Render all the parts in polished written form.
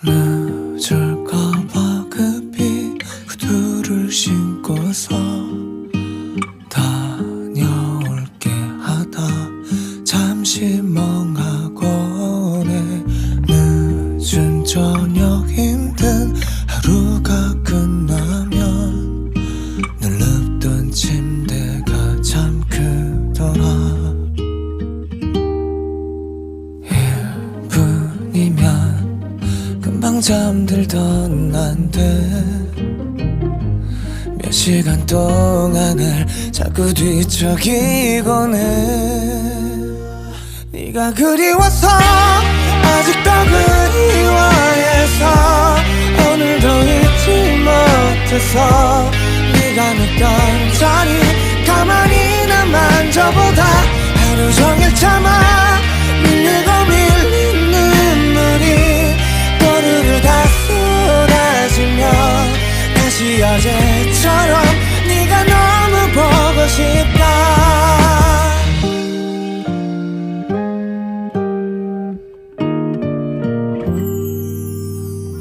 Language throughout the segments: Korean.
늦을까봐 급히 구두를 신고서 다녀올게 하다 잠시 멍하고네. 늦은 저녁 힘든 하루가 끝나면 늘 눕던 침대가 참 크더라. 1분이면 금방 잠들던 난데 몇 시간 동안을 자꾸 뒤척이곤 해. 네가 그리워서 아직도 그리워해서 오늘도 잊지 못해서 네가 눕던 자리 가만히 난 만져보다 하루 종일 참아 밀리고 밀린 눈물이 또르르 다 쏟아지며 다시 어제처럼 네가 너무 보고 싶다.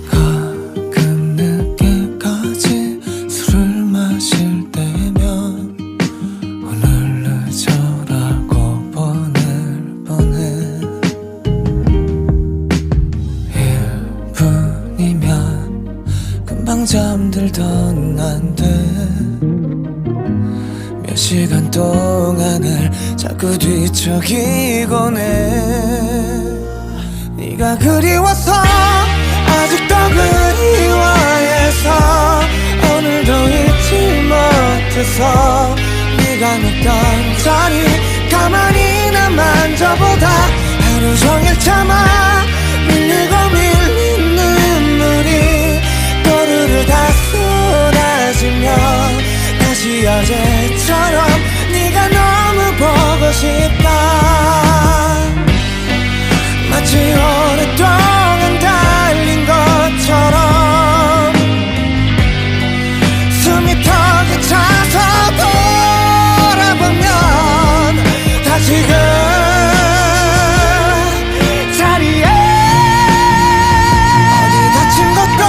가끔 늦게까지 술을 마실 때면 오늘 늦어라고 보낼 뻔해. 1분이면 금방 잠들던 난데 몇 시간 동안을 자꾸 뒤척이곤 해. 네가 그리워서 아직도 그리워해서 오늘도 잊지 못해서 네가 눕던 자리 가만히 난 만져보다 하루 종일 참아 밀리고 밀린 눈물이 또르르 다 쏟아지며 다시 어제처럼 네가 너무 보고 싶다. 마치 오랫동안 달린 것처럼 숨이 턱에 차서 돌아보면 다시 그 자리에 어디 다친 것도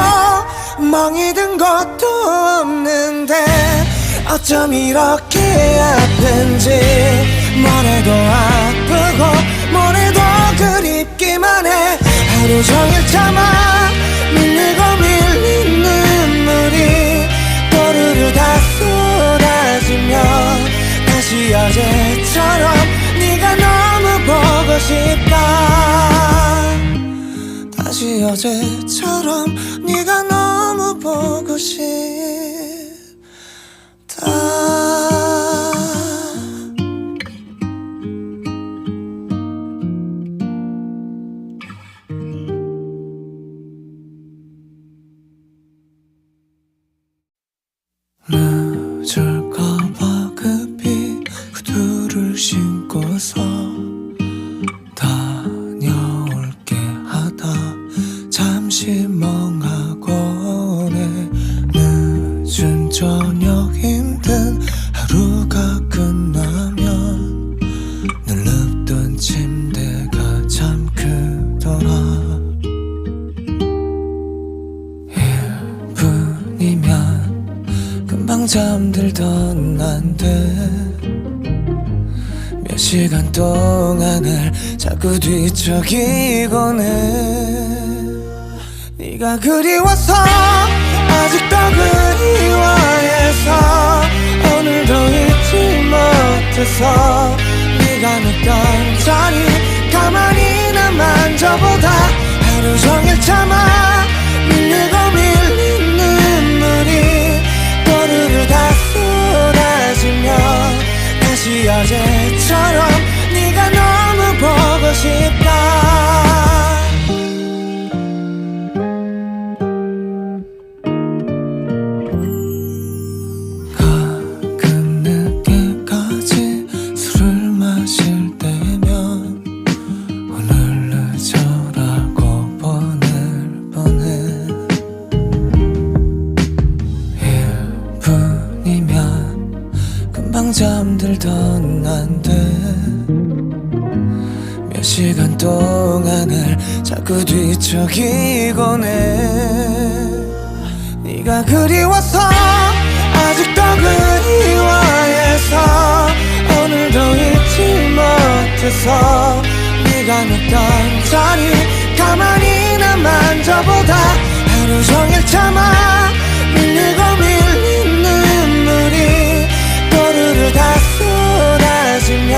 멍이 든 것도 없는데 어쩜 이렇게 아픈지 뭘 해도 아프고 뭘 해도 그립기만 해. 하루 종일 참아 밀리고 밀린 눈물이 또르르 다 쏟아지며 다시 어제처럼 네가 너무 보고 싶다. 다시 어제처럼 네가 너무 보고 싶다. 늦을까봐 급히 구두를 신고서 다녀올게 하다 잠시 멍하고네. 늦은 저녁 힘든 하루가 끝나면 늘 눕던 침대가 참 크더라. 1분이면 금방 잠들던 난데 몇 시간 동안을 자꾸 뒤척이곤 해. 네가 그리워서 아직도 그리워해서 오늘도 잊지 못해서 네가 눕던 자리 가만히 난 만져보다 하루 종일 참아 밀리고 밀린 눈물이 또르르 다 쏟아지며 다시 어제처럼 네가 너무 보고 싶다. 가끔 늦게까지 술을 마실 때면 오늘 늦어라고 보낼 자꾸 뒤척이곤 해. 네가 그리워서 아직도 그리워해서 오늘도 잊지 못해서 네가 눕던 자리 가만히 난 만져보다 하루 종일 참아 밀리고 밀린 눈물이 또르르 다 쏟아지며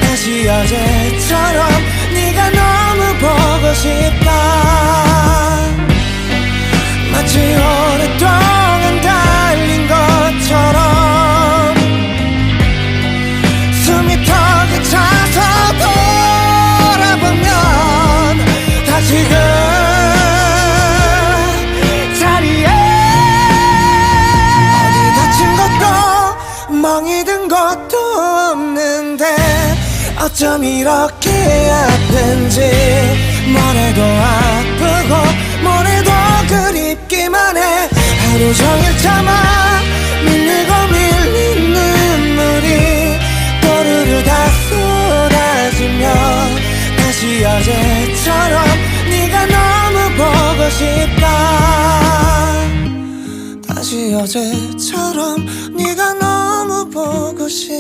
다시 어제처럼 네가 너무 보고 싶다. 마치 오랫동안 달린 것처럼 숨이 턱에 차서 돌아보면 다시 그 자리에 어디 다친 것도 멍이 든 것도 없는데 어쩜 이렇게 아픈지 뭐래도 아프고 뭐래도 그립기만 해. 하루 종일 참아 밀리고 밀린 눈물이 또르르 다 쏟아지며 다시 어제처럼 네가 너무 보고 싶다. 다시 어제처럼 네가 너무 보고 싶다.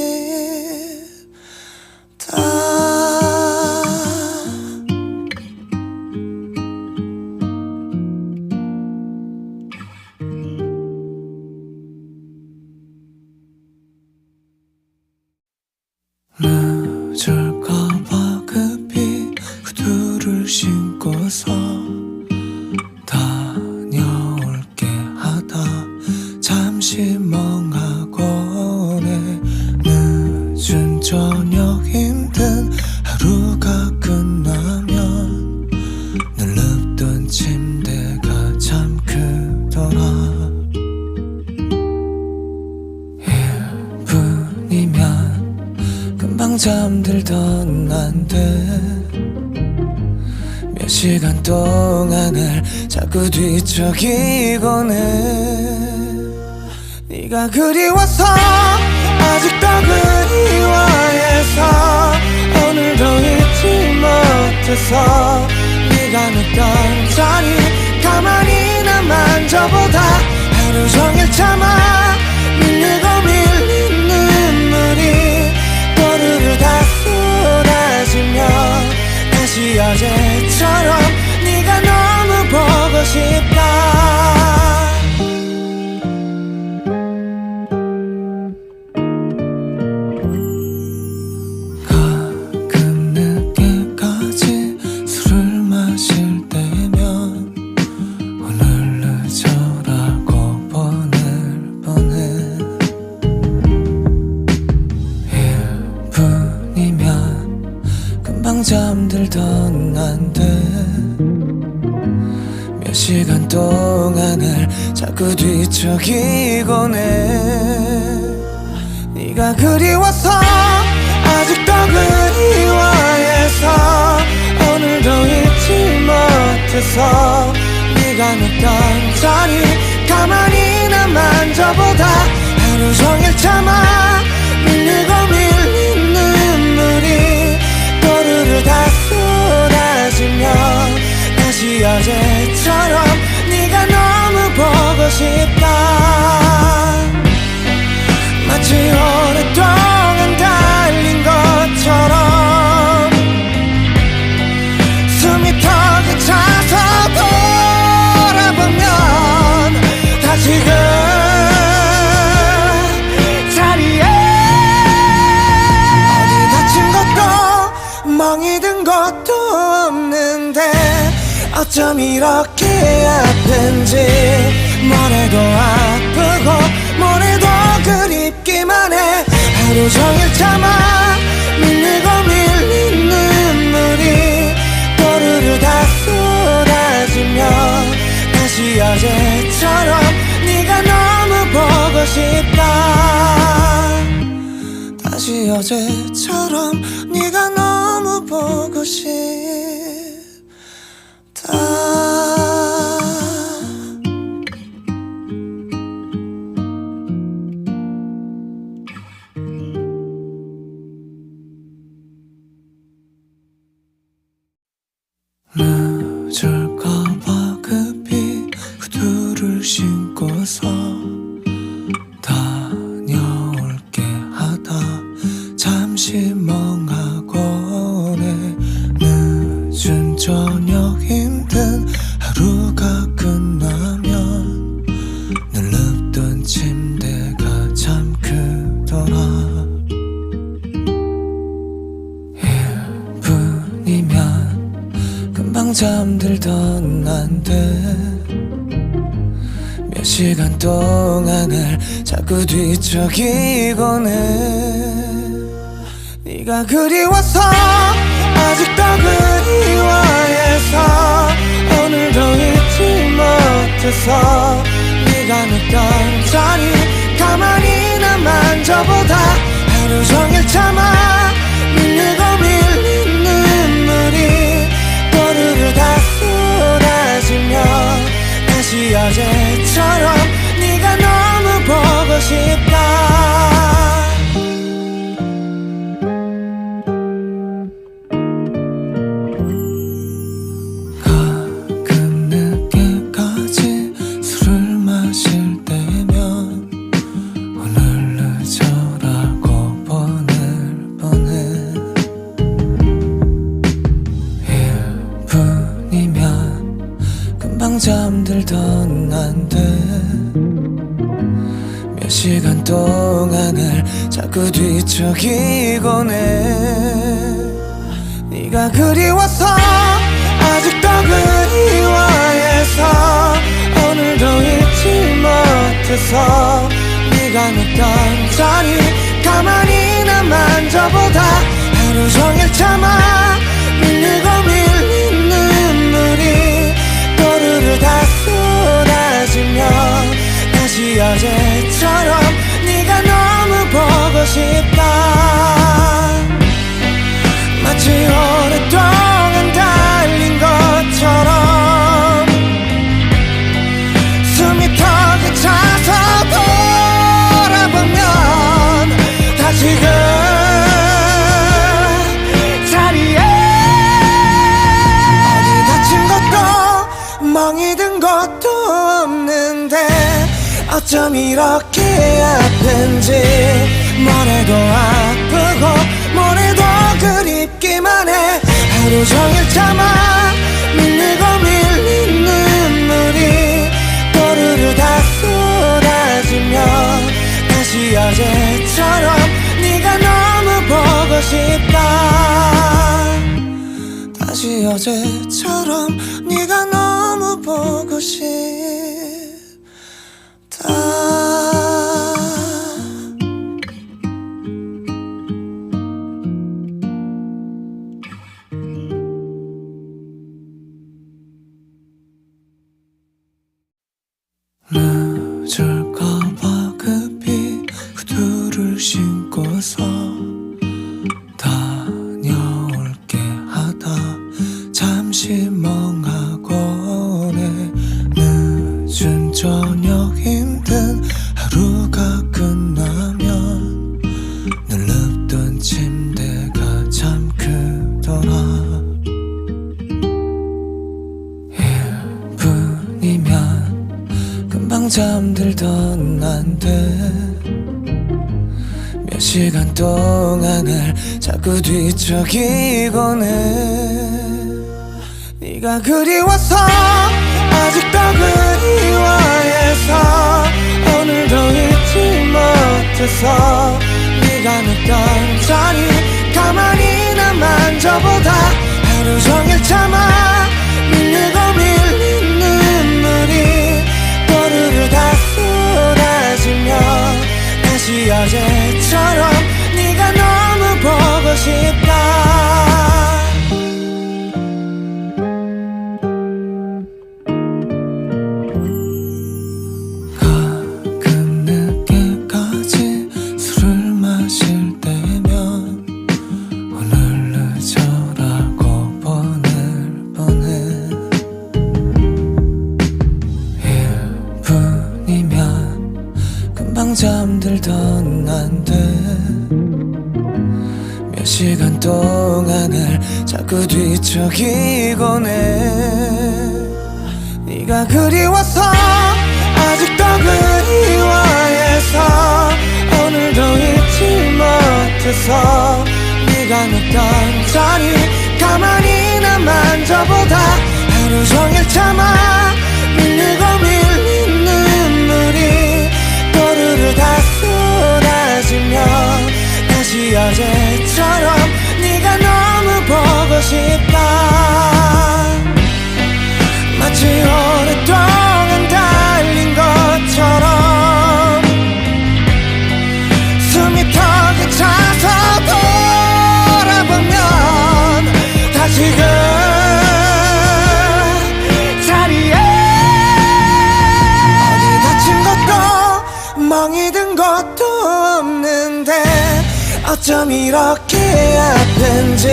늦을까봐 급히 구두를 신고서 다녀올게 하다 잠시 멍하곤 해. 늦은 저녁 힘든 하루가 끝나면 늘 눕던 침대가 참 크더라. 1분이면 금방 잠들던 난데 몇 시간 동안을 자꾸 뒤척이곤 해. 네가 그리워서 아직도 그리워해서 오늘도 잊지 못해서 네가 눕던 자리 가만히 난 만져보다 하루 종일 참아 밀리고 밀린 눈물이 또르르 다 쏟아지며 다시 어제처럼 네가 너무 보고 싶다. 가끔 늦게까지 술을 마실 때면 오늘 늦어라고 보낼 뻔해. 1분이면 금방 잠들던 난데 몇 시간 동안을 자꾸 뒤척이곤 해. 네가 그리워서 아직도 그리워해서 오늘도 잊지 못해서 네가 눕던 자리 가만히 난 만져보다 하루 종일 참아 밀리고 밀린 눈물이 또르르 다 쏟아지며 다시 어제처럼 네가 너무 보고 싶다. 마치 오랫동안 달린 것처럼 숨이 턱에 차서 돌아보면 다시 그 자리에 어디 다친 것도 멍이 든 것도 없는데 어쩜 이렇게 아픈지 뭐래도 아프고 뭐래도 그립기만 해. 하루 종일 참아 밀리고 밀린 눈물이 또르르 다 쏟아지며 다시 어제처럼 네가 너무 보고 싶다. 다시 어제처럼 네가 너무 보고 싶다. 더는 안 돼. 몇 시간 동안을 자꾸 뒤척이곤 해. 네가 그리워서 아직도 그리워해서 오늘도 잊지 못해서 네가 눕던 자리 가만히나 만져보다 하루 종일 참아 밀리고 밀린 눈물이 또르르 다 쏟아지며 다시 어제처럼 네가 너무 보고 싶다. 가끔 늦게까지 술을 마실 때면 오늘 늦어라고 보낼 뻔해. 1분이면 금방 잠들던 난데 몇 시간 동안을 자꾸 뒤척이곤 해. 네가 그리워서 아직도 그리워해서 오늘도 잊지 못해서 네가 눕던 자리 가만히나 만져보다 하루 종일 참아 밀리고 밀린 눈물이 또르르 다 쏟아지며 다시 어제처럼 네가 너무 보고 싶다. 마치 오랫동안 달린 것처럼 숨이 턱에 차서 돌아보면 다시 그 자리에 어디 다친 것도 멍이 든 것도 없는데 어쩜 이렇게 아픈지 뭐래도 아프고 뭐래도 그립기만 해. 하루 종일 참아 밀리고 밀린 눈물이 또르르 다 쏟아지며 다시 어제처럼 네가 너무 보고 싶다. 다시 어제처럼 네가 너무 보고 싶다. 늦을까봐 급히 구두를 신고서 다녀올게 하다 잠시 멍하곤 해. 늦은 저녁 힘든 하루가 끝나면 늘 눕던 침대가 참 크더라. 1분이면 금방 잠들던 난데 몇 시간 동안을 자꾸 뒤척이곤 해. 네가 그리워서 아직도 그리워해서 오늘도 잊지 못해서 네가 눕던 자리 가만히나 만져보다 하루 종일 참아 밀리고 밀린 눈물이 또르르 다 쏟아지며 다시 어제처럼 네가 너무 보고 싶다. 가끔 늦게까지 술을 마실 때면 오늘 늦어라고 보낼 뻔해. 1분이면 금방 잠들던 난데 몇 시간 동안을 자꾸 뒤척이곤 해. 네가 그리워서 아직도 그리워해서 오늘도 잊지 못해서 네가 눕던 자리 가만히나 만져보다 하루 종일 참아 밀리고 밀린 눈물이 또르르 다 쏟아지며 다시 어제처럼 네가 너무 보고 싶다. 어쩜 이렇게 아픈지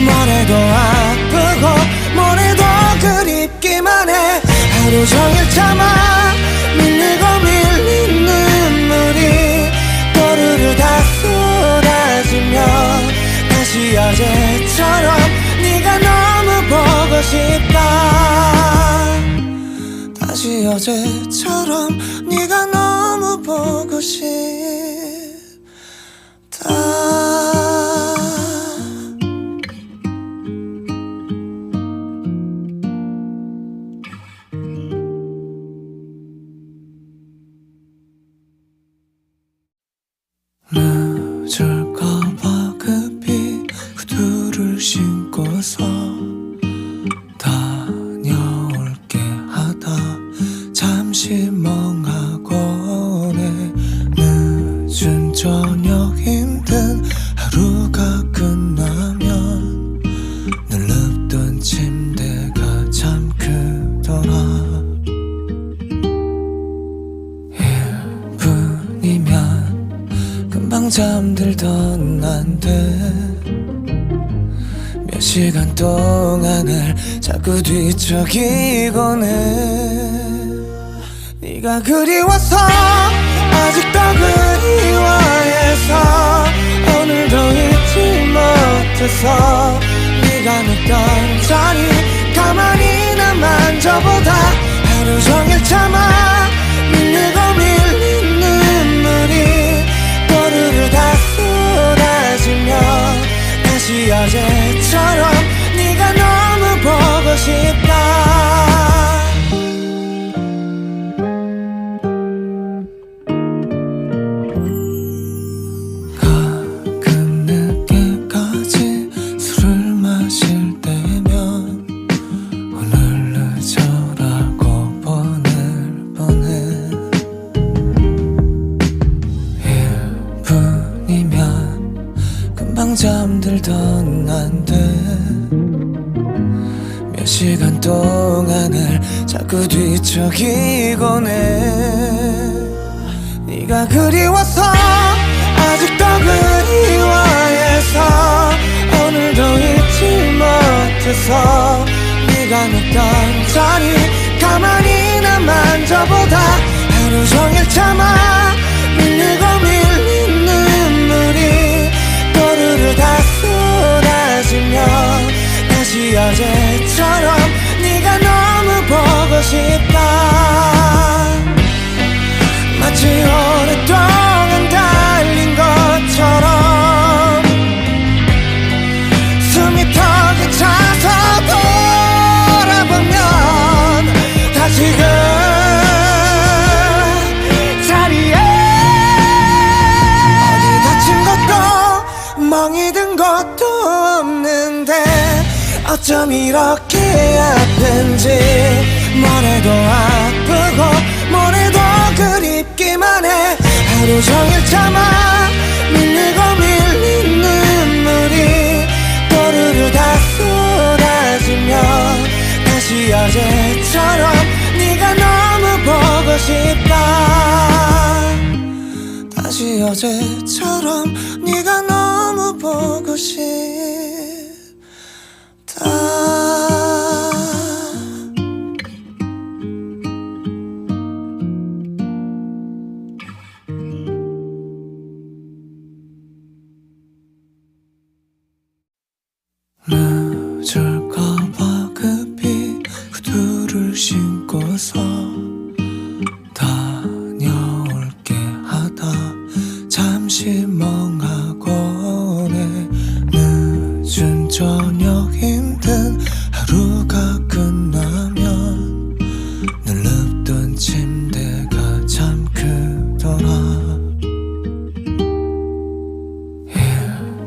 뭘 해도 아프고 뭘 해도 그립기만 해. 하루 종일 참아 밀리고 밀린 눈물이 또르르 다 쏟아지며 다시 어제처럼 네가 너무 보고 싶다. 다시 어제처럼 네가 너무 보고 싶다. 늦을까봐 급히 구두를 신고서 다녀올게 하다 잠시 멍하고네. 늦은 저녁 힘든 하루가 끝나면 늘 눕던 침대가 참 크더라. 1분이면 금방 잠들던 난데 몇 시간 동안을 자꾸 뒤척이곤 해. 네가 그리워서 아직도 그리워해서 오늘도 잊지 못해서 네가 눕던 자리 가만히나 만져보다 하루 종일 참아 밀리고 밀린 눈물이 또르르 다 쏟아지며 다시 어제처럼 네가 너무 보고 싶다. 가끔 늦게까지 술을 마실 때면 오늘 늦어라고 보낼 뻔해. 1분이면 금방 잠들던 난데 몇 시간 동안을 자꾸 뒤척이곤 해. 네가 그리워서 아직도 그리워해서 오늘도 잊지 못해서 네가 눕던 자리 가만히나 만져보다 하루 종일 참아 밀리고 밀린 눈물이 또르르 다 쏟아지며 다시 어제처럼 네가 너무 보고 싶다. 마치 오랫동안 달린 것처럼 숨이 턱에 차서 돌아보면 다시 그 자리에 어디 다친 것도 멍이 든 것도 없는데 어쩜 이렇게 아픈지 뭘 해도 아프고 뭘 해도 그립기만 해. 하루 종일 참아 밀리고 밀린 눈물이 또르르 다 쏟아지며 다시 어제처럼 네가 너무 보고 싶다. 다시 어제처럼 네가 너무 보고 싶다. 늦을까봐 급히 구두를 신고서 다녀올게 하다 잠시 멍하고네. 늦은 저녁 힘든 하루가 끝나면 늘 눕던 침대가 참 크더라.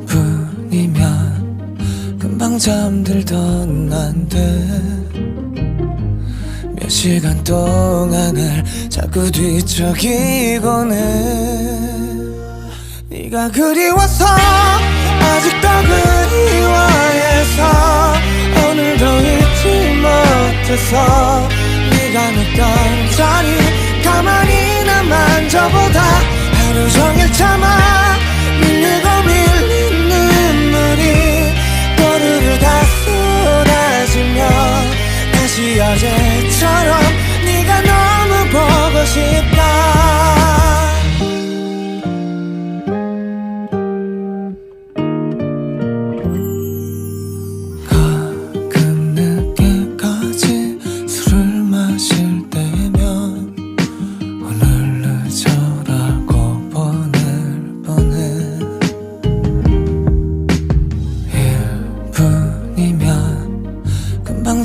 1분이면 금방 잠들던 난데 몇 시간 동안을 자꾸 뒤척이곤 해. 네가 그리워서 아직도 그리워해서 오늘도 잊지 못해서 네가 눕던 자리 가만히나 만져보다 하루 종일 참아 밀리고 다시 어제처럼 네가 너무 보고 싶다.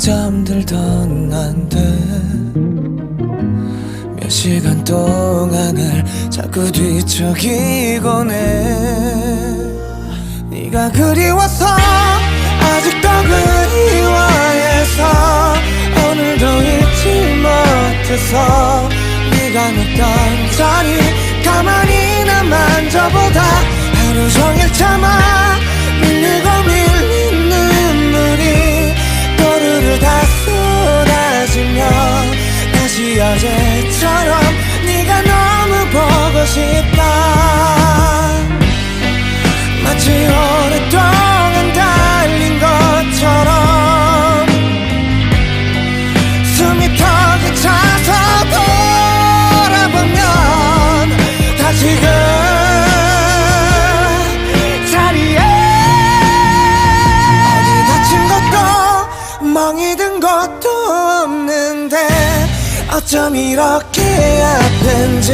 잠들던 난데 몇 시간 동안을 자꾸 뒤척이곤 해. 네가 그리워서 아직도 그리워해서 오늘도 잊지 못해서 네가 눕던 자리 가만히나 만져보다 하루 종일 참아 밀리고 밀린 눈물이 또르르 다 쏟아지며 다시 어제처럼 네가 너무 보고 싶다. 마치 오랫동안 달린 것처럼 숨이 턱에 차서 돌아보면 다시 그 멍이 든 것도 없는데 어쩜 이렇게 아픈지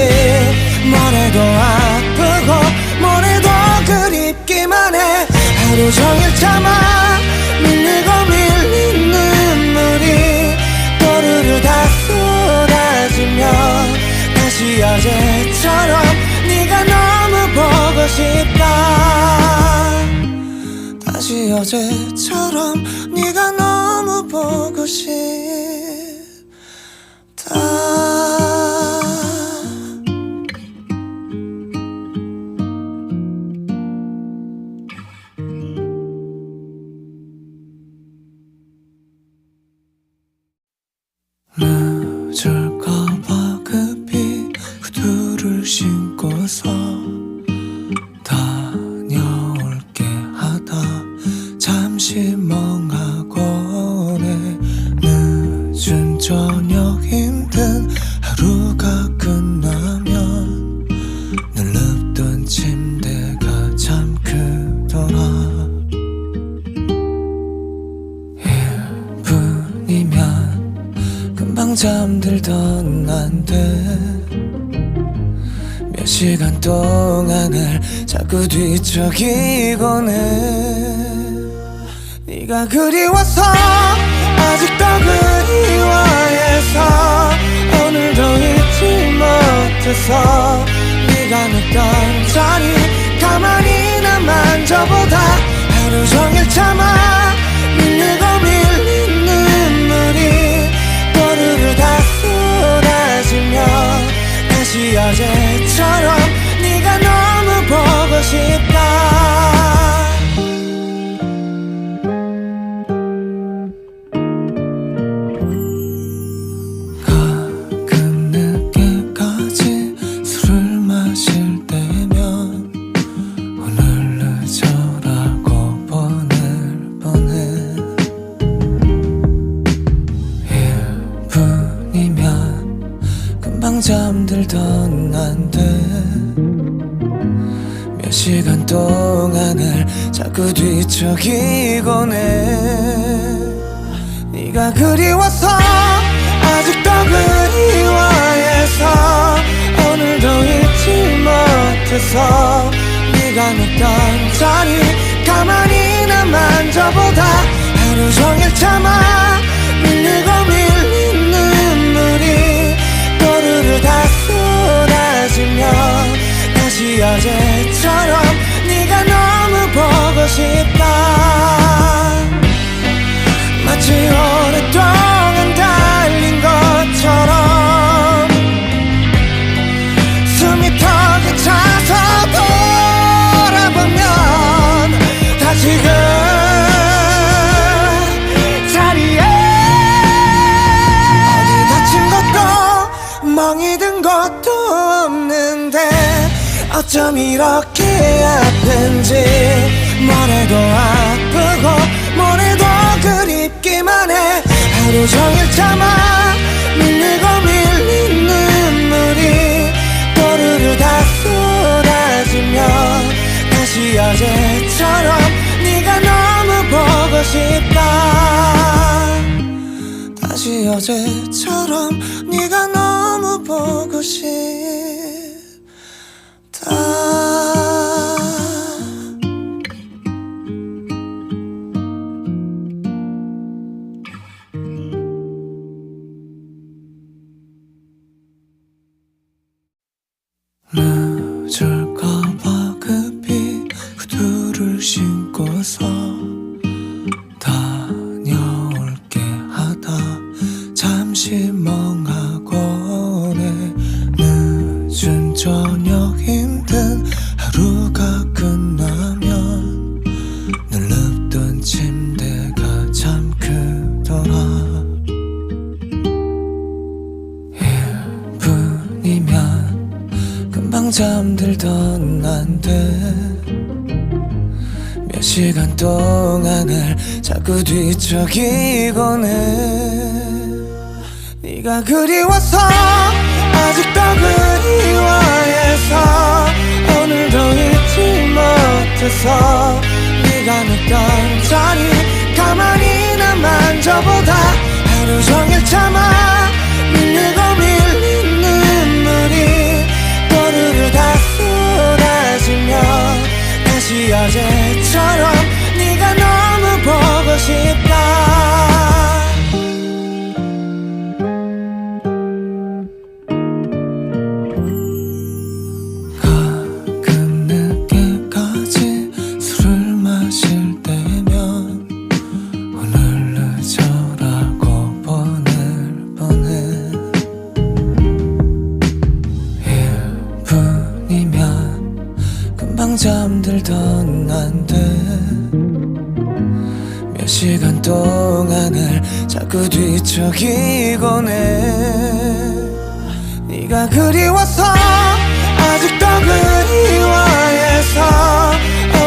뭐래도 아프고 뭐래도 그립기만 해. 하루 종일 참아 밀리고 밀린 눈물이 또르르 다 쏟아지며 다시 어제처럼 네가 너무 보고 싶다. 다시 어제처럼 네가 너무 보고 싶다. 늦을까봐 급히 구두를 신고서 다녀올게 하다 잠시 멍하고네. 늦은 저녁 힘든 하루가 끝나면 늘 눕던 침대가 참 크더라. 1분이면 금방 잠들던 난데 몇 시간 동안을 자꾸 뒤척이곤 해. 네가 그리워서 아직도 그리워해서 오늘도 잊지 못해서 네가 눕던 자리 가만히나 만져보다 하루 종일 참아 밀리고 밀린 눈물이 또르르 다 쏟아지며 다시 어제처럼 네가 너무 보고 싶다. 잠들던 난데 몇 시간 동안을 자꾸 뒤척이곤 해. 네가 그리워서 아직도 그리워해서 오늘도 잊지 못해서 네가 눕던 자리 가만히나 만져보다 하루 종일 참아 밀리고 밀린 눈물이 또르르 다 쏟아지며 다시 어제처럼 네가 너무 보고 싶다. 마치 오랫동안 달린 것처럼 숨이 턱에 차서 돌아보면 다시 그 자리에 어디 다친 것도 멍이 든 것도 없는데 어쩜 이렇게 아픈지 뭐래도 아프고 뭐래도 그립기만 해. 하루 종일 참아 밀리고 밀린 눈물이 또르르 다 쏟아지면 다시 어제처럼 네가 너무 보고 싶다. 다시 어제처럼 네가 너무 보고 싶다. 늦을까봐 급히 구두를 신고서 다녀올게 하다 잠시 멍하고네. 늦은 저녁 힘든 하루가 끝나면 늘 눕던 침대가 참 크더라. 1분이면 금방 잠들던 난데 몇 시간 동안을 자꾸 뒤척이곤 해. 네가 그리워서 아직도 그리워해서 오늘도 잊지 못해서 네가 눕던 자리 가만히나 만져보다 하루 종일 참아 밀리고 밀린 눈물이 또르르 다 쏟아지면 다시 어제처럼 네가 너무 보고 싶다. 가끔 늦게까지 술을 마실 때면 오늘 늦어라고 보낼 뻔해. 1분이면 금방 잠들던 난데 몇 시간 동안을 자꾸 뒤척이곤 해. 네가 그리워서 아직도 그리워해서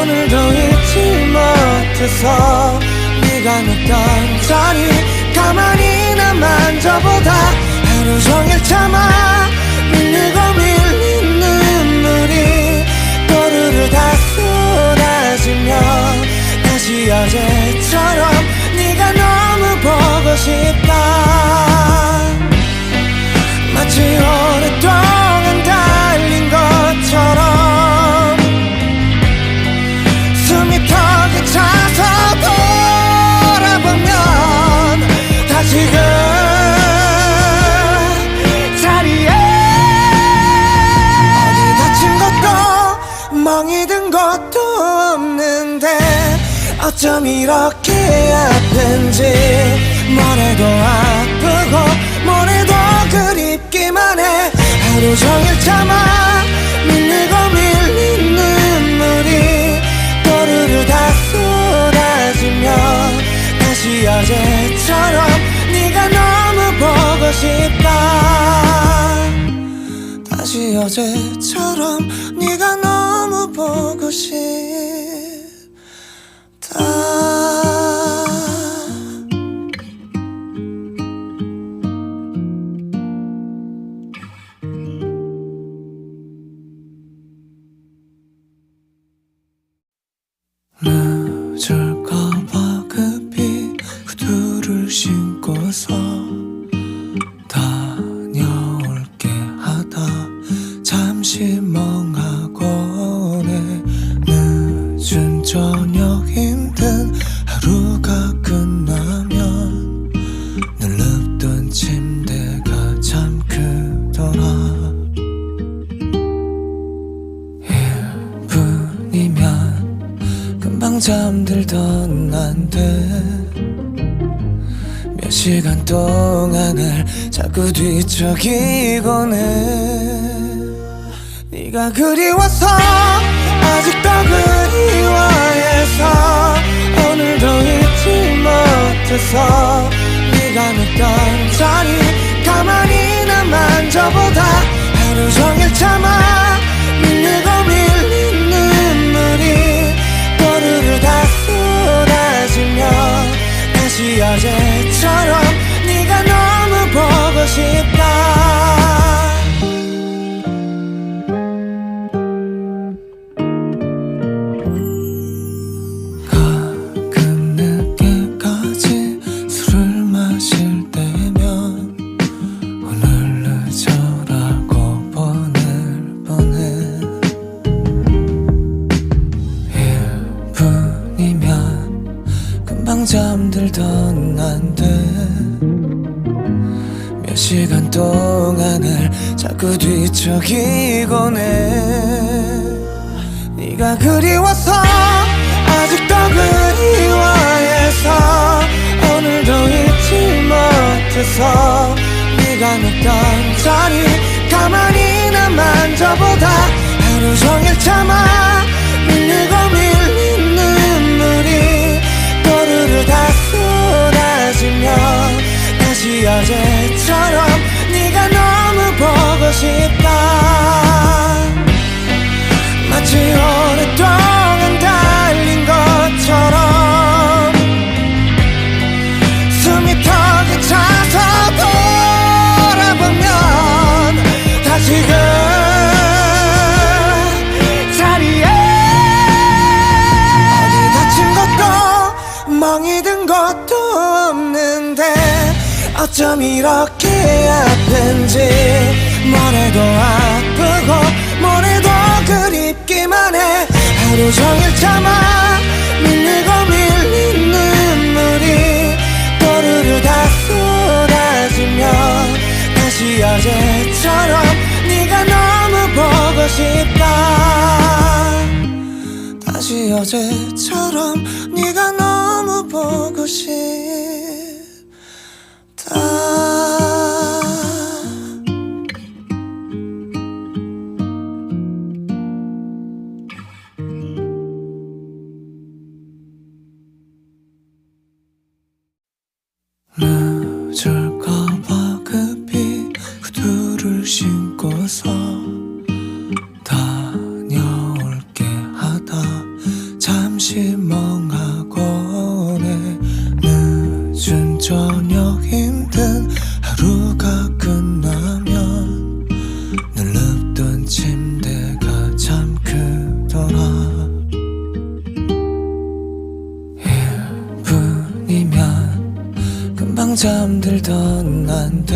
오늘도 잊지 못해서 네가 눕던 자리 가만히나 만져보다 하루 종일 참아 밀리고 밀린 눈물이 또르르 다 쏟아지면 다시 어제처럼 네가 너무 보고 싶다. 마치 오랫동안 달린 것처럼 숨이 턱에 차서 돌아보면 다시 그 자리에 어디 다친 것도 멍이 든 것도 없는데 어쩜 이렇게 아픈지 뭐래도 아프고 뭐래도 그립기만 해. 하루 종일 참아 밀리고 밀린 눈물이 또르르 다 쏟아지면 다시 어제처럼 네가 너무 보고 싶다. 다시 어제처럼 네가 너무 보고 싶다. 늦을까봐 급히 구두를 신고서 다녀올게 하다 잠시 멍하고네. 늦은 저녁 힘든 하루가 끝나면 늘 눕던 침대가 참 크더라. 1분이면 금방 잠들던 난데 몇 시간 동안을 자꾸 뒤척이곤 해. 네가 그리워서 아직도 그리워해서 오늘도 잊지 못해서 네가 눕던 자리 가만히나 만져보다 하루 종일 참아 밀리고 밀린 눈물이 또르르 다 쏟아지면 다시 어제처럼 시간 동안을 자꾸 뒤척이곤 해. 네가 그리워서 아직도 그리워해서 오늘도 잊지 못해서 네가 눕던 자리 가만히나 만져보다 하루 종일 참아 밀리고 밀린 눈물이 또르르 다 쏟아지며 다시 어제처럼 네가 너무 보고 싶다. 마치 오랫동안 달린 것처럼 숨이 턱에 차서 돌아보면 다시 그 자리에 어디 다친 것도 멍이 든 것도 없는데 어쩜 이렇게 아픈지 뭘 해도 아프고 뭘 해도 그립기만 해. 하루 종일 참아 밀리고 밀린 눈물이 또르르 다 쏟아지며 다시 어제처럼 네가 너무 보고 싶다. 다시 어제처럼 네가 너무 보고 싶다. 늦을까봐 급히 구두를 신고서 다녀올게 하다 잠시 멍하고네. 늦은 저녁 힘든 하루가 끝나면 늘 눕던 침대가 참 크더라. 1분이면 금방 잠들던 난데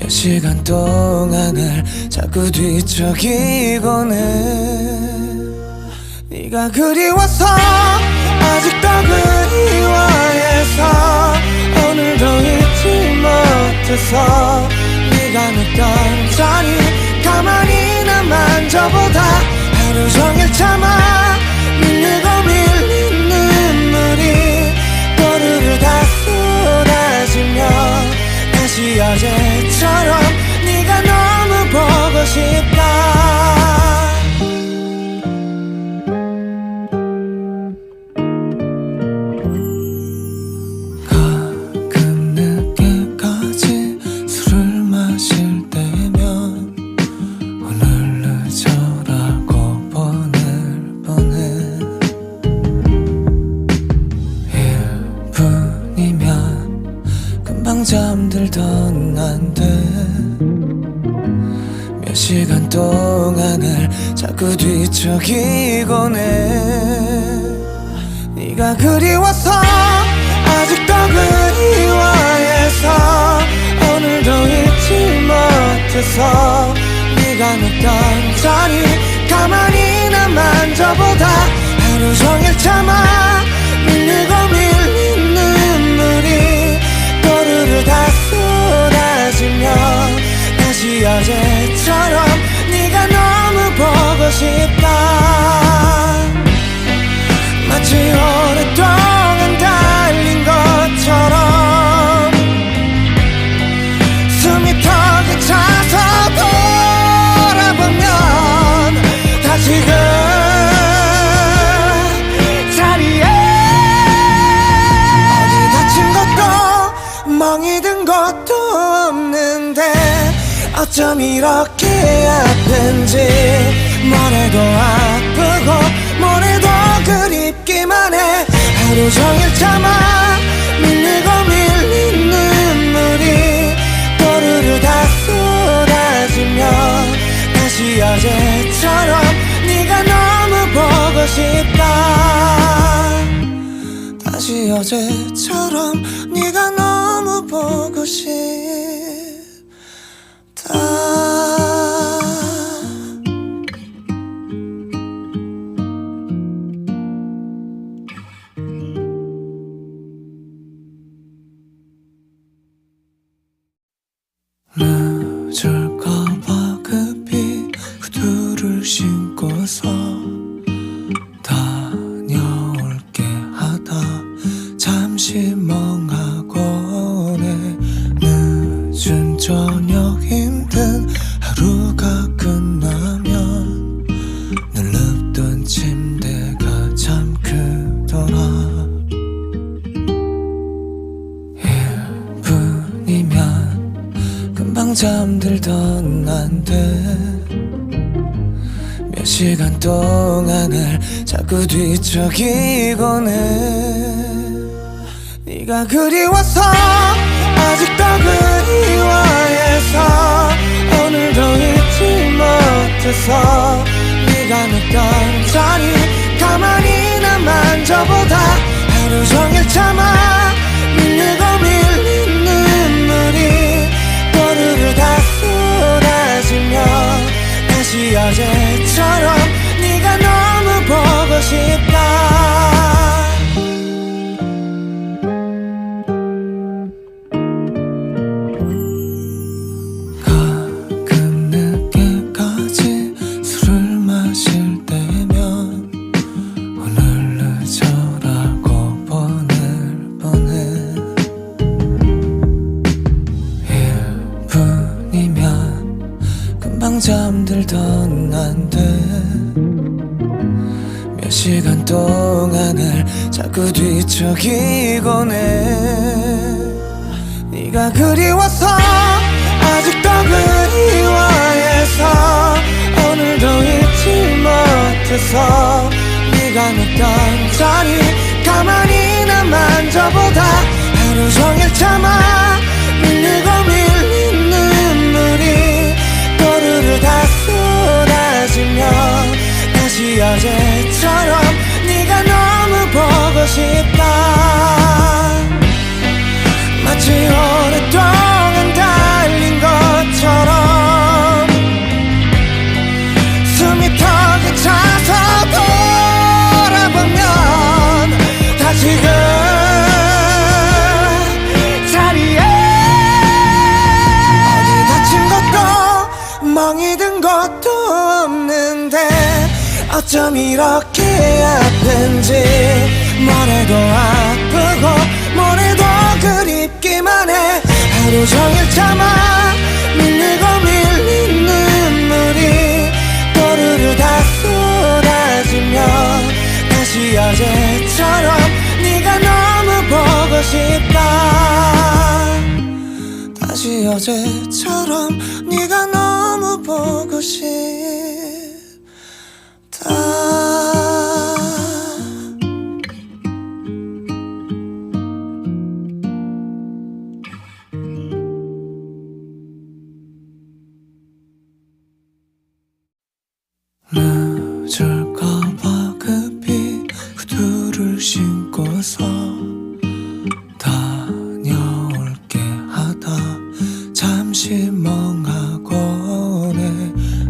몇 시간 동안을 자꾸 뒤척이곤 해. 네가 그리워서 아직도 그리워해서 오늘도 잊지 못해서 네가 눕던 자리 가만히나 만져보다 하루 종일 참아 밀리고 밀린 눈물이 또르르 다 쏟아지며 다시 어제처럼 네가 너무 보고 싶다. 가끔 늦게까지 술을 마실 때면 오늘 늦어라고 보낼 뻔해. 1분이면 금방 잠들던 난데 몇 시간 동안을 자꾸 뒤척이곤 해. 네가 그리워서 아직도 그리워해서 오늘도 잊지 못해서 네가 눕던 자리 가만히나 만져보다 하루 종일 참아 밀리고 밀린 눈물이 또르르 다 쏟아지며 다시 어제처럼 네가 너무 보고 싶다. 마치 오랫동안 달린 것처럼 숨이 턱에 차서 돌아보면 다시 그 자리에 어디 다친 것도 멍이 든 것도 없는데 어쩜 이렇게 아픈지 뭘 해도 아프고 뭘 해도 그립기만 해. 하루 종일 참아 밀리고 밀린 눈물이 또르르 다 쏟아지며 다시 어제처럼 네가 너무 보고 싶다. 다시 어제처럼 네가 너무 보고 싶다. 저녁 힘든 하루가 끝나면 늘 눕던 침대가 참 크더라. 1분이면 금방 잠들던 난데 몇 시간 동안을 자꾸 뒤척이곤 해. 네가 그리워서 아직도 그리워해서 오늘도 잊지 못해서 네가 눕던 자리 가만히나 만져보다 하루 종일 참아 밀리고 밀린 눈물이 또르르 다 쏟아지며 다시 어제처럼 네가 너무 보고 싶다. 잠들던 난데 몇 시간 동안을 자꾸 뒤척이곤 해. 네가 그리워서 아직도 그리워해서 오늘도 잊지 못해서 네가 눕던 자리 가만히나 만져보다 하루 종일 참아 밀리고 밀린 눈물이 또르르 다 쏟아지며 다시 어제처럼 네가 너무 보고 싶다. 마치 오랫동안 달린 것처럼 숨이 턱에 차서 돌아보면 다시 그 멍이 든 것도 없는데 어쩜 이렇게 아픈지 뭐래도 아프고 뭐래도 그립기만 해. 하루 종일 참아 밀리고 밀린 눈물이 또르르 다 쏟아지며 다시 어제처럼 네가 너무 보고 싶다. 다시 어제처럼 네가 너무 보고 싶다. 늦을까봐 급히 구두를 신고서 다녀올게 하다 잠시 멍하곤 해.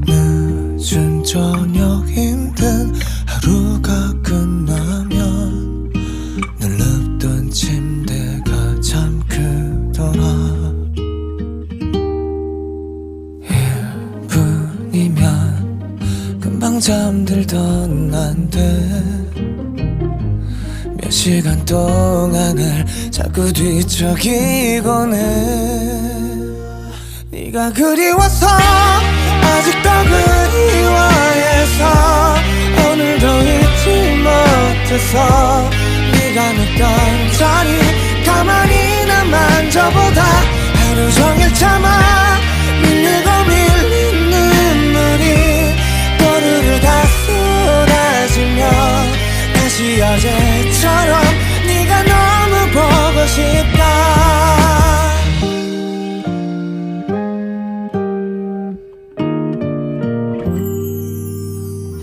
늦은 저녁 힘든 하루가 끝나면 늘 눕던 침대가 참 크더라. 1분이면 금방 잠들던 난데 몇 시간 동안을 자꾸 뒤척이곤 해. 네가 그리워서 아직도 그리워해서 오늘도 잊지 못해서 네가 눕던 자리 가만히나 만져보다 하루 종일 참아 밀리고 밀린 눈물이 또르르 다 쏟아지며 다시 어제처럼 네가 너무 보고 싶다.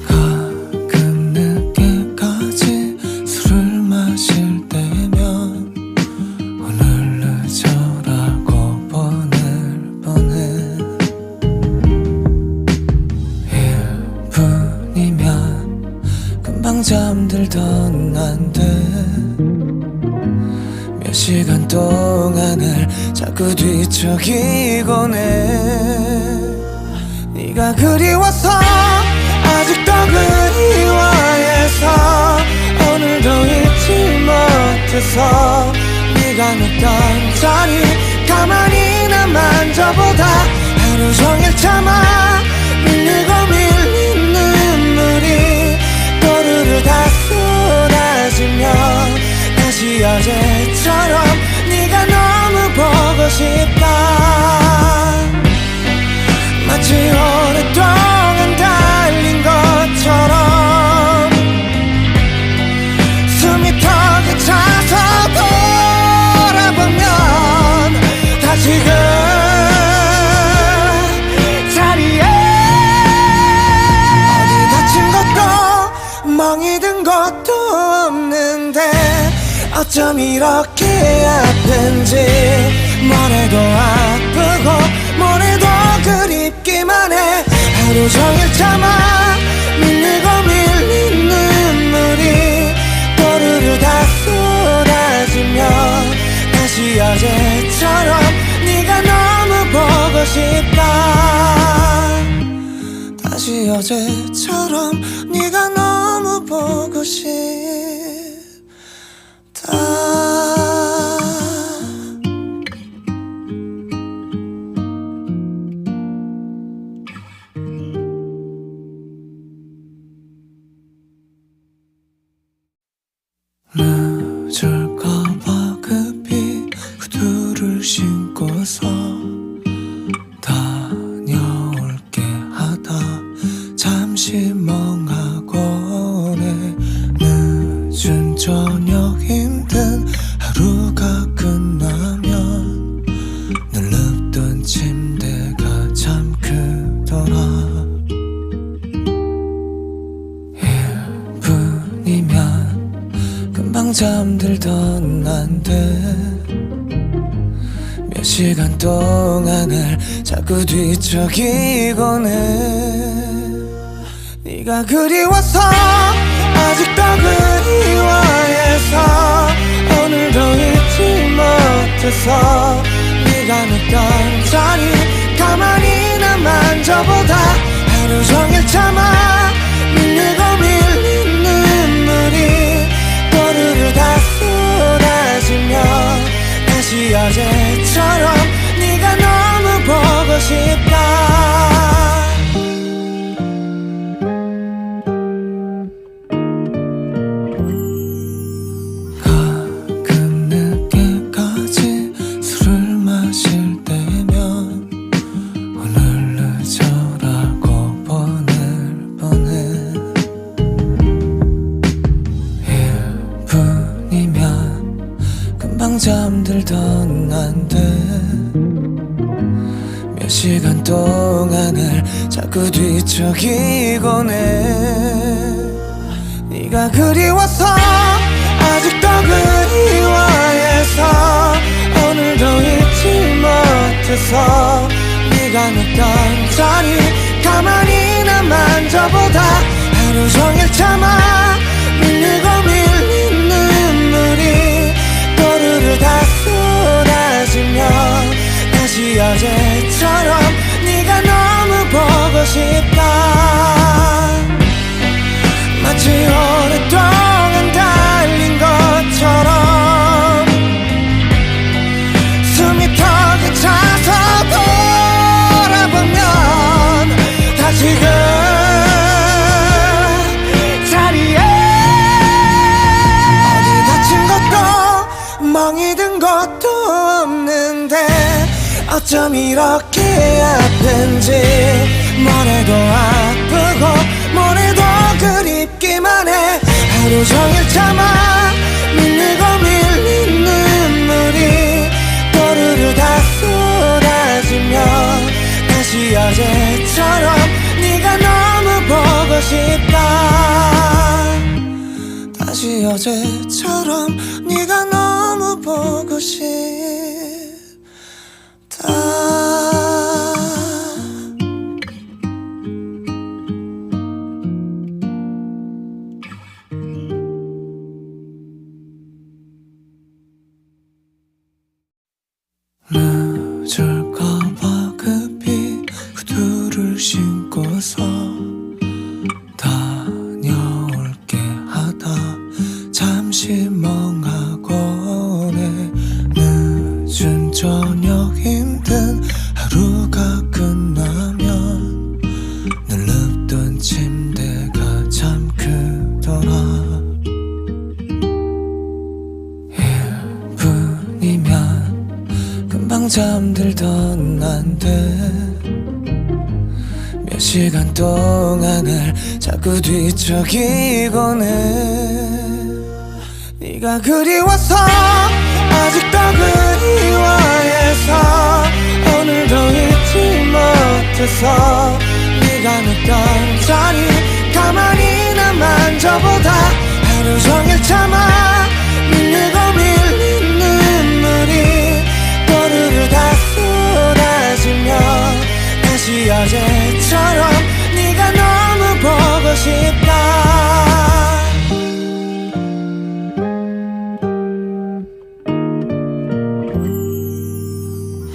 가끔 늦게까지 술을 마실 때면 오늘 늦어라고 보낼 뻔해. 1분이면 금방 잠들던 난데 몇 시간 동안을 자꾸 뒤척이곤 해. 네가 그리워서 아직도 그리워해서 오늘도 잊지 못해서 네가 눕던 자리 가만히나 만져보 싶다. 마치 오랫동안 달린 것처럼 숨이 턱에 차서 돌아보면 다시 그 자리에 어디 다친 것도 멍이 든 것도 없는데 어쩜 이렇게 아픈지 뭘 해도 아프고 뭘 해도 그립기만 해. 하루 종일 참아 밀리고 밀린 눈물이 또르르 다 쏟아지며 다시 어제처럼 네가 너무 보고 싶다. 다시 어제처럼 네가 너무 보고 싶다. 늦을까봐 급히 구두를 신고서 다녀올게 하다 잠시 멍하고네. 늦은 저녁 힘든 하루가 끝나면 늘 눕던 침대가 참 크더라. 1분이면 금방 잠들던 난데 몇 시간 동안을 자꾸 뒤척이곤 해. 네가 그리워서 아직도 그리워해서 오늘도 잊지 못해서 네가 눕던 자리 가만히나 만져보다 하루 종일 참아 밀리고 밀린 눈물이 또르르 다 쏟아지며 다시 어제처럼 네가 너무 보고 싶다. 가끔 늦게까지 술을 마실 때면 오늘 늦어라고 보낼 뻔해. 1분이면 금방 잠들던 난데 몇 시간 동안을 자꾸 뒤척이곤 해. 네가 그리워서 아직도 그리워해서 오늘도 잊지 못해서 네가 눕던 자리 가만히나 만져보다 하루 종일 참아 밀리고 밀린 눈물이 또르르 다 쏟아지며 다시 어제처럼 네가 너무 보고 싶다. 마치 오랫동안 달린 것처럼 숨이 턱에 차서 돌아보면 다시 그 자리에 어디 다친 것도 멍이 든 것도 없는데 어쩜 이렇게 아픈지 뭘 해도 아프고 뭘 해도 그립기만 해. 하루 종일 참아 밀리고 밀린 눈물이 또르르 다 쏟아지며 다시 어제처럼 네가 너무 보고 싶다. 다시 어제처럼 네가 너무 보고 싶다. 늦을까봐 급히 구두를 신고서 다녀올게 하다 잠시 멍하고네. 들던 난데 몇 시간 동안 날 자꾸 뒤척이곤 해. 네가 그리워서 아직도 그리워해서 오늘도 잊지 못해서 네가 눕던 자리 가만히 나 만져보다 하루 종일 참아 밀리고 밀린 눈물이 또르르 다 쏟아지며 다시 어제처럼 네가 너무 보고 싶다.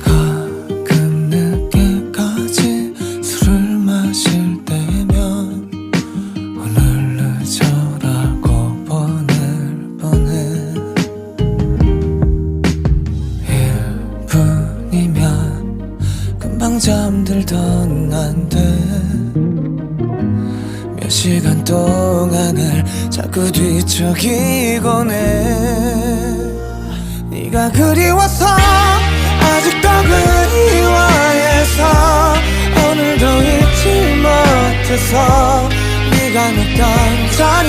가끔 늦게까지 술을 마실 때면 오늘 늦어라고 보낼 뻔해. 1분이면 금방 잠들던 난데 몇 시간 동안 날 자꾸 뒤척이곤 해. 네가 그리워서 아직도 그리워해서 오늘도 잊지 못해서 네가 눕던 자리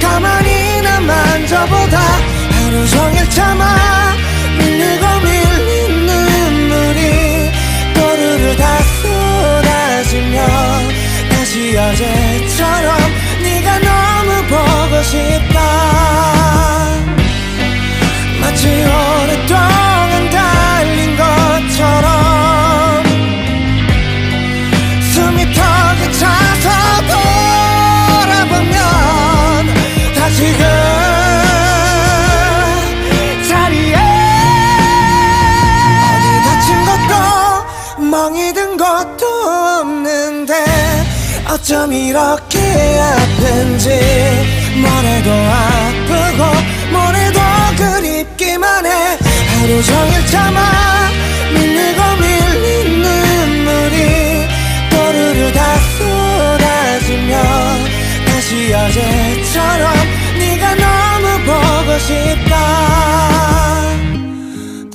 가만히 나 만져보다 하루 종일 참아 밀리고 밀린 눈물이 또르르 다 쏟아지며 다시 어제처럼 네가 너무 보고 싶다. 마치 오랫동안 달린 것처럼 숨이 턱에 차서 돌아보면 다시 그 자리에 어디 다친 것도 멍이 든 것도 없는데 어쩜 이렇게 아픈지 뭘 해도 아프고 뭘 해도 그립기만 해. 하루 종일 참아 밀리고 밀린 눈물이 또르르 다 쏟아지며 다시 어제처럼 네가 너무 보고 싶다.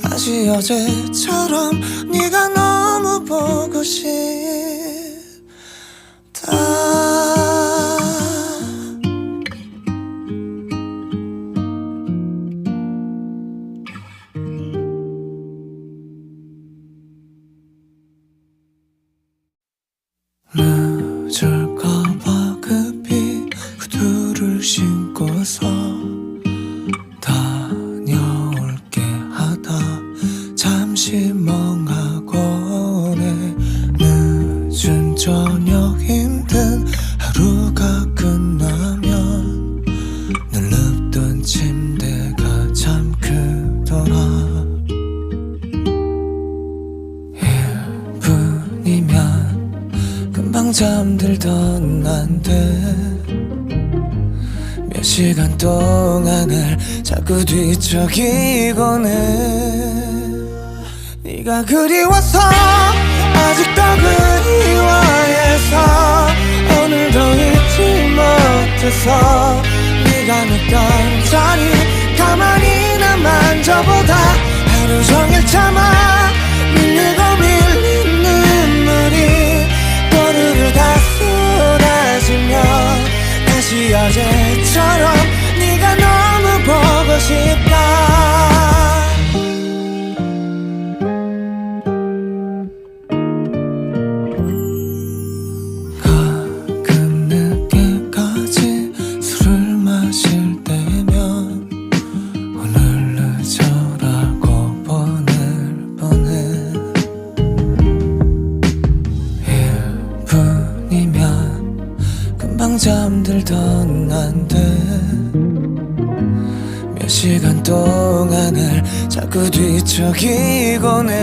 다시 어제처럼 네가 너무 보고 싶다. 늦을까봐 급히 구두를 신고서 다녀올게 하다 잠시 멍하고네. 늦은 저녁 힘든 하루가 끝나면 늘 눕던 침대가 참 크더라. 1분이면 금방 잠들던 난데 몇 시간 동안 날 자꾸 뒤척이곤 해. 네가 그리워서 아직도 그리워해서 오늘도 잊지 못해서 네가 눕던 자리 가만히 나 만져보다 하루 종일 참아 밀리고 밀린 눈물이 또르르 다 쏟아지며 다시 어제처럼 네가 너무 보고 싶다. 가끔 늦게까지 술을 마실 때면 오늘 늦어라고 보낼 뻔해. 1분이면 금방 잠들던 난데 몇 시간 동안 날 자꾸 뒤척이곤 해.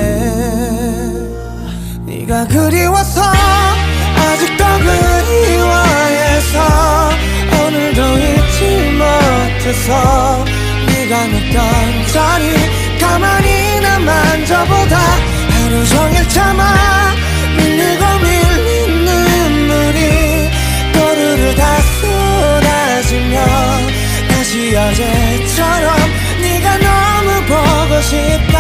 네가 그리워서 아직도 그리워해서 오늘도 잊지 못해서 네가 눕던 자리 가만히 나 만져보다 하루 종일 참아 밀리고 밀린 눈물이 또르르 다 쏟아지며 다시 어제처럼 네가 너무 보고 싶다.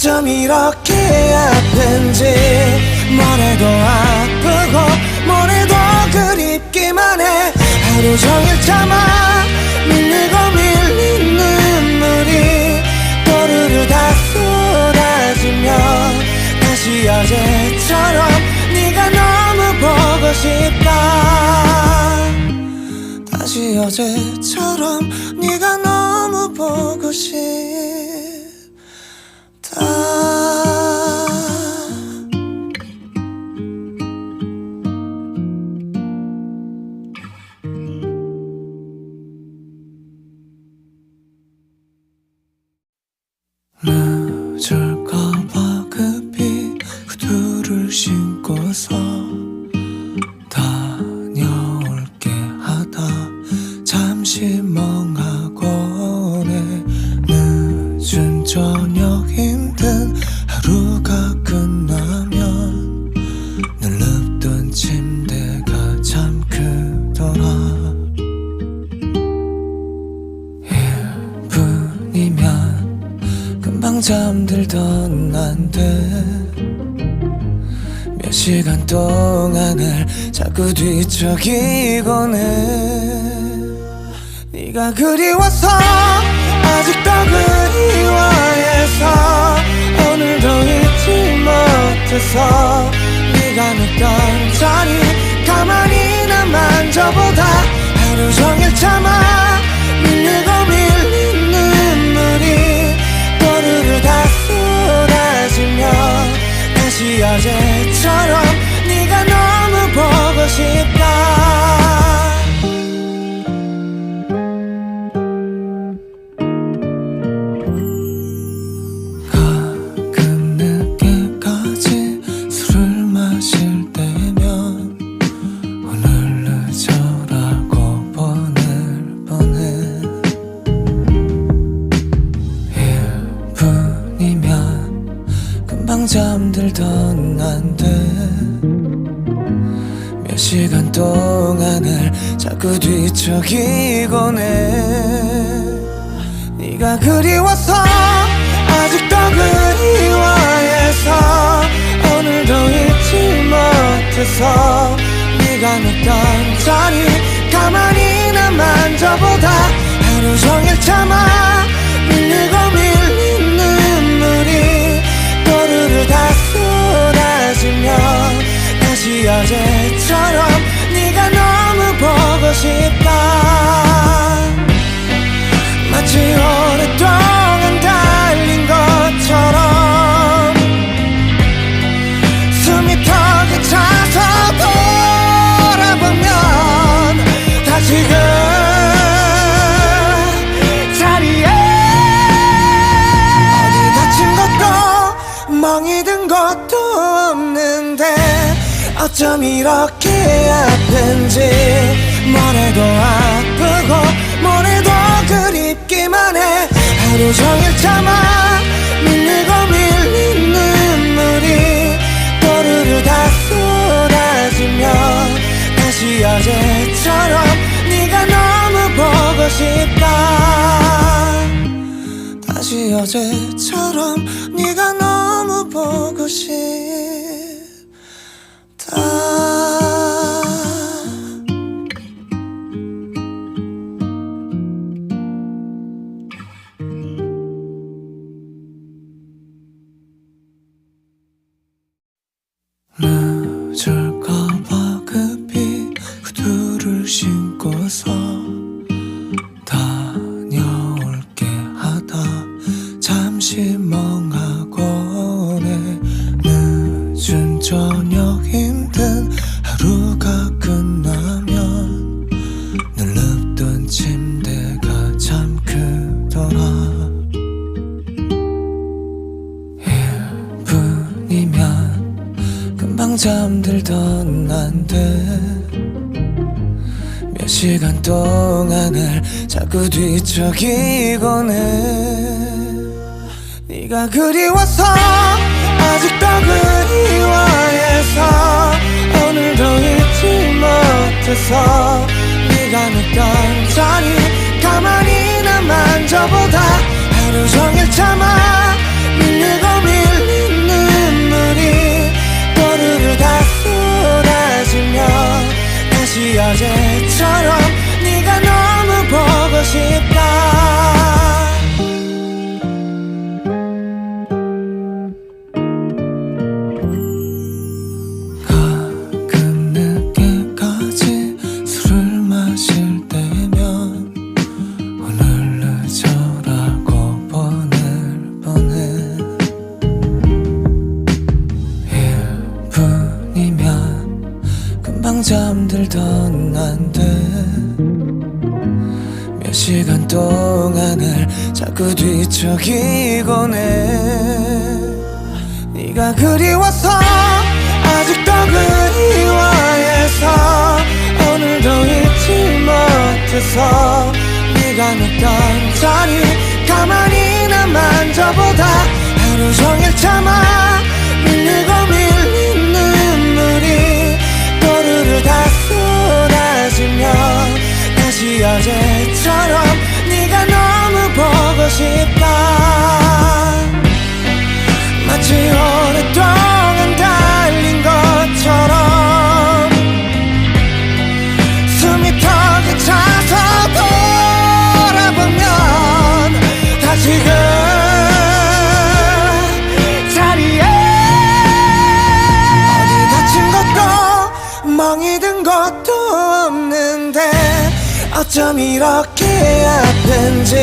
어쩜 이렇게 아픈지 뭐래도 아프고 뭐래도 그립기만 해 하루 종일 참아 밀리고 밀린 눈물이 또르르 다 쏟아지며 다시 어제처럼 네가 너무 보고 싶다 다시 어제처럼 네가 너무 보고 싶다 늦을까봐 급히 구두를 신고서 다녀올게 하다 잠시 멍하고네 늦은 저녁 힘든 하루가 끝나면 늘 눕던 침대가 참 크더라 1분이면 금방 잠들던 난데 몇 시간 동안을 자꾸 뒤척이곤 해 네가 그리워서 아직도 그리워해서 오늘도 잊지 못해서 네가 눕던 자리 가만히나 만져보다 하루 종일 참아 밀리고 밀린 눈물이 또르르 다 쏟아지며 다시 어제처럼 네가 너무 보고 싶다 가끔 늦게까지 술을 마실 때면 오늘 늦어라고 보낼 뻔해 1분이면 금방 잠들던 난데 몇 시간 동안을 자꾸 뒤척이곤 해 네가 그리워서 아직도 그리워해서 오늘도 잊지 못해서 네가 눕던 자리 가만히나 만져보다 하루 종일 참아 밀리고 밀린 눈물이 또르르 다 쏟아지며 다시 어제처럼 네가 너무 보고 싶다 마치 오랫동안 달린 것처럼 숨이 턱에 차서 돌아보면 다시 그 자리에 어디 다친 것도 멍이 든 것도 없는데 어쩜 이렇게 아픈지 뭐래도 아프고 뭐래도 그립기만 해 하루 종일 참아 밀리고 밀린 눈물이 또르르 다 쏟아지며 다시 어제처럼 네가 너무 보고 싶다 다시 어제처럼 네가 너무 보고 싶다 늦을까봐 급히 구두를 신고서 다녀올게 하다 잠시 멍하고네 늦은 저녁 힘든 하루가 끝나면 늘 눕던 침대가 참 크더라 1분이면 금방 잠들던 난데 몇 시간 동안을 자꾸 뒤척이곤 해 네가 그리워서 아직도 그리워해서 오늘도 잊지 못해서 네가 눕던 자리 가만히나 만져보다 하루 종일 참아 밀리고 밀리고 어제처럼 네가 너무 보고 싶다. 가끔 늦게까지 술을 마실 때면 오늘 늦어라고 보낼 뻔해. 1분이면 금방 잠들던 난데 몇 시간 동안을 자꾸 뒤척이곤 해. 네가 그리워서 아직도 그리워해서 오늘도 잊지 못해서 네가 눕던 자리 가만히나 만져보다 하루 종일 참아 밀리고 밀린 눈물이 또르르 다 쏟아지면 다시 어제처럼 네가 너무 보고 싶다. 마치 오랫동안 달린 것처럼 숨이 턱에 차서 돌아보면 다시 그 자리에 어디 다친 것도 멍이 든 것도 없는데 어쩜 이렇게 아픈지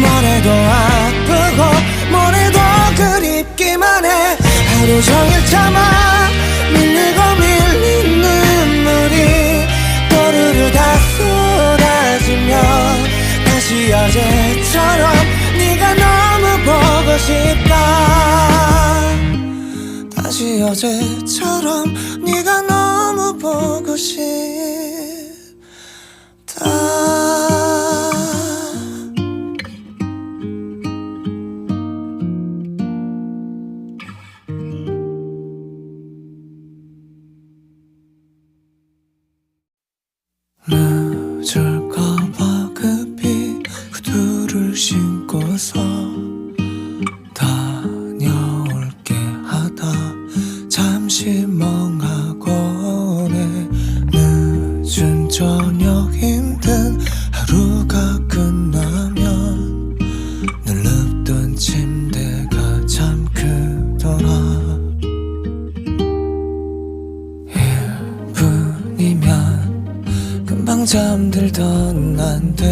뭐래도 아프고 뭐래도 그립기만 해. 하루 종일 참아 밀리고 밀린 눈물이 또르르 다 쏟아지면 다시 어제처럼 네가 너무 보고 싶다. 다시 어제처럼 네가 너무 보고 싶다. 늦을까봐 급히 구두를 신고서 다녀올게 하다 잠시 멍하고네. 늦은 저녁 힘든 하루가 끝나면 늘 눕던 침대가 참 크더라. 1분이면 금방 잠들던 난데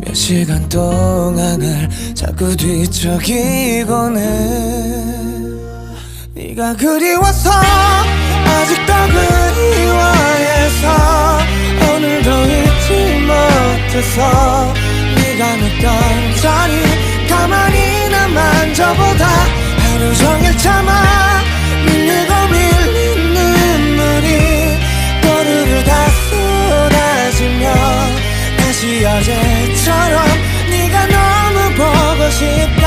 몇 시간 동안을 자꾸 뒤척이곤 해. 네가 그리워서 아직도 그리워해서 오늘도 잊지 못해서 네가 눕던 자리 가만히나 만져보다 하루 종일 참아 밀리고 밀린 눈물이 또르르 다 쏟아지면 다시 어제처럼 네가 너무 보고 싶다.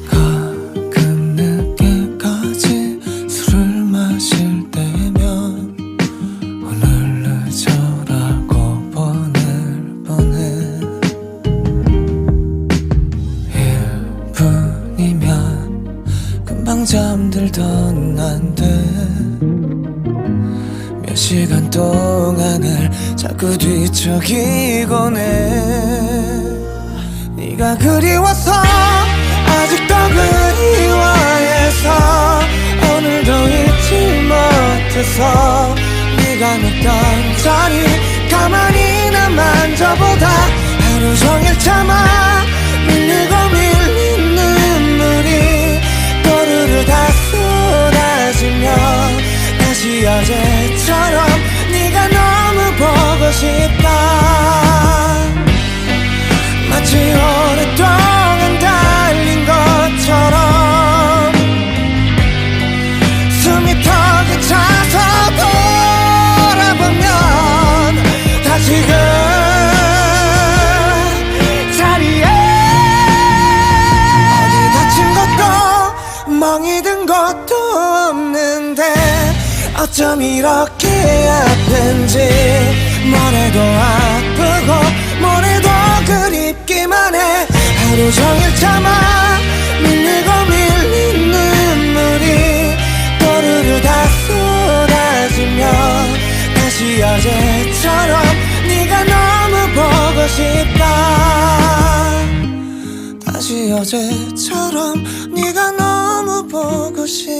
가끔 늦게까지 술을 마실 때면 오늘 늦어라고 보낼 뻔해. 1분이면 금방 잠들던 난데 몇 시간 동안을 자꾸 뒤척이곤 해. 네가 그리워서 아직도 그리워해서 오늘도 잊지 못해서 네가 눕던 자리 가만히나 만져보다 하루 종일 참아 밀리고 밀린 눈물이 또르르 다 쏟아지면 다시 어제처럼 네가 너무 보고 싶다. 마치 오랫동안 달린 것처럼 숨이 턱에 차서 돌아보면 다시 그 자리에 어디 다친 것도 멍이 든 것도 없는데 어쩜 이렇게 아픈지 뭐래도 아프고 뭐래도 그립기만 해. 하루 종일 참아 마치 어제처럼 네가 너무 보고 싶다.